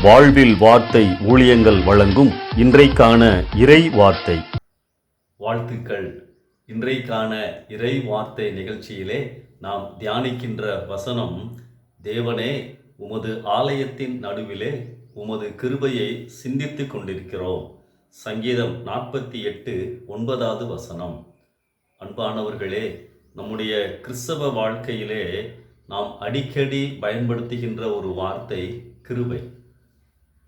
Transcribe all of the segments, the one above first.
வாழ்வில் வார்த்தை ஊழியங்கள் வழங்கும் இன்றைக்கான இறை வார்த்தை. வாழ்த்துக்கள். இன்றைக்கான இறை வார்த்தை நிகழ்ச்சியிலே நாம் தியானிக்கின்ற வசனம், தேவனே, உமது ஆலயத்தின் நடுவிலே உமது கிருபையை சிந்தித்து கொண்டிருக்கிறோம். சங்கீதம் 48:9 வசனம். அன்பானவர்களே, நம்முடைய கிறிஸ்தவ வாழ்க்கையிலே நாம் அடிக்கடி பயன்படுத்துகின்ற ஒரு வார்த்தை கிருபை.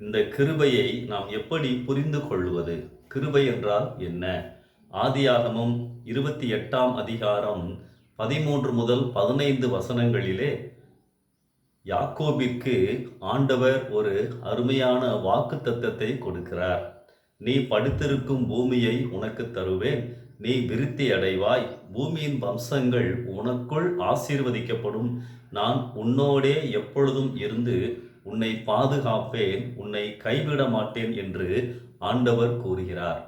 இந்த கிருபையை நாம் எப்படி புரிந்து கொள்வது? கிருபை என்றால் என்ன? ஆதியாகமம் 28ஆம் அதிகாரம் 13 முதல் 15 வசனங்களிலே யாக்கோபிற்கு ஆண்டவர் ஒரு அருமையான வாக்குத்தத்தத்தை கொடுக்கிறார். நீ படுத்திருக்கும் பூமியை உனக்கு தருவேன், நீ விருத்தி அடைவாய், பூமியின் வம்சங்கள் உனக்குள் ஆசீர்வதிக்கப்படும், நான் உன்னோடே எப்பொழுதும் இருந்து உன்னை பாதுகாப்பேன், உன்னை கைவிட மாட்டேன் என்று ஆண்டவர் கூறுகிறார்.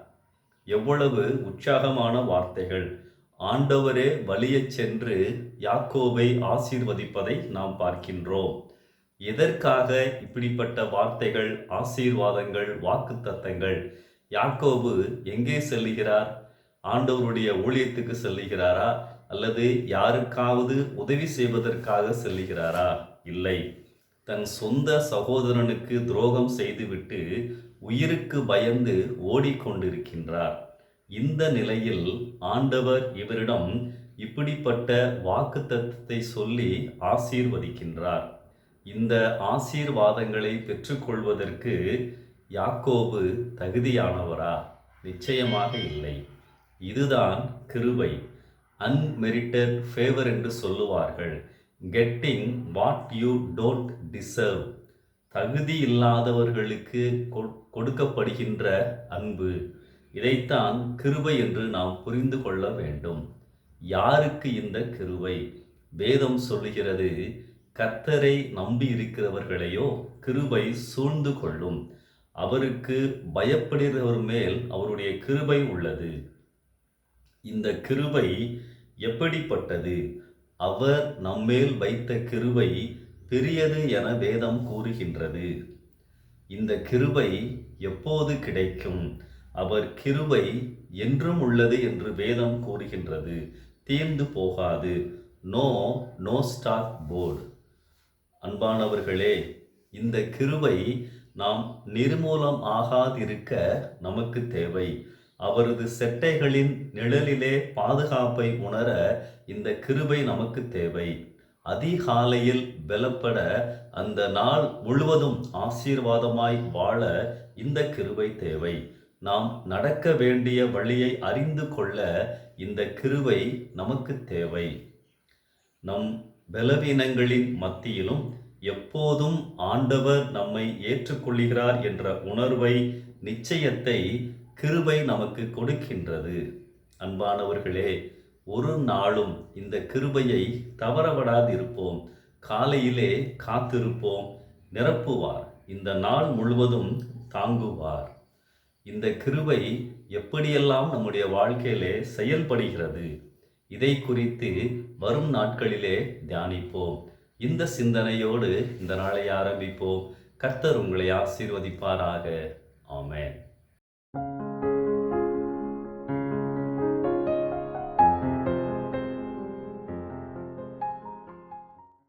எவ்வளவு உற்சாகமான வார்த்தைகள்! ஆண்டவரே வலியச் சென்று யாக்கோபை ஆசீர்வதிப்பதை நாம் பார்க்கின்றோம். எதற்காக இப்படிப்பட்ட வார்த்தைகள், ஆசீர்வாதங்கள், வாக்குத்தத்தங்கள்? யாக்கோபு எங்கே செல்லுகிறார்? ஆண்டவருடைய ஊழியத்துக்கு செல்லுகிறாரா? அல்லது யாருக்காவது உதவி செய்வதற்காக செல்லுகிறாரா? இல்லை. தன் சொந்த சகோதரனுக்கு துரோகம் செய்துவிட்டு உயிருக்கு பயந்து ஓடிக்கொண்டிருக்கின்றார். இந்த நிலையில் ஆண்டவர் இவரிடம் இப்படிப்பட்ட வாக்குத்தத்தத்தை சொல்லி ஆசீர்வதிக்கின்றார். இந்த ஆசீர்வாதங்களை பெற்றுக்கொள்வதற்கு யாக்கோபு தகுதியானவரா? நிச்சயமாக இல்லை. இதுதான் கிருபை. அன்மெரிட்டட் ஃபேவர் என்று சொல்லுவார்கள். Getting what you don't deserve. தகுதி இல்லாதவர்களுக்கு கொடுக்கப்படுகின்ற அன்பு. இதைத்தான் கிருபை என்று நாம் புரிந்து கொள்ள வேண்டும். யாருக்கு இந்த கிருபை? வேதம் சொல்லுகிறது, கர்த்தரை நம்பி இருக்கிறவர்களையோ கிருபை சூழ்ந்து கொள்ளும், அவருக்கு பயப்படுகிறவர் மேல் அவருடைய கிருபை உள்ளது. இந்த கிருபை எப்படிப்பட்டது? அவர் நம்மேல் வைத்த கிருபை பெரியது என வேதம் கூறுகின்றது. இந்த கிருபை எப்போது கிடைக்கும்? அவர் கிருபை என்றும் உள்ளது என்று வேதம் கூறுகின்றது. தீர்ந்து போகாது. No stock board. அன்பானவர்களே, இந்த கிருபை நாம் நிர்மூலம் ஆகாதிருக்க நமக்கு தேவை. அவரது செட்டைகளின் நிழலிலே பாதுகாப்பை உணர இந்த கிருபை நமக்கு தேவை. அதிகாலையில் பலப்பட, அந்த நாள் முழுவதும் ஆசீர்வாதமாய் வாழ இந்த கிருபை தேவை. நாம் நடக்க வேண்டிய வழியை அறிந்து கொள்ள இந்த கிருபை நமக்கு தேவை. நம் பலவீனங்களின் மத்தியிலும் எப்போதும் ஆண்டவர் நம்மை ஏற்றுக்கொள்கிறார் என்ற உணர்வை, நிச்சயத்தை கிருபை நமக்கு கொடுக்கின்றது. அன்பானவர்களே, ஒரு நாளும் இந்த கிருபையை தவறவிடாதிருப்போம். காலையிலே காத்திருப்போம். நிரப்புவார். இந்த நாள் முழுவதும் தாங்குவார். இந்த கிருபை எப்படியெல்லாம் நம்முடைய வாழ்க்கையிலே செயல்படுகிறது, இதை குறித்து வரும் நாட்களிலே தியானிப்போம். இந்த சிந்தனையோடு இந்த நாளை ஆரம்பிப்போம். கர்த்தர் உங்களை ஆசீர்வதிப்பாராக. ஆமென்.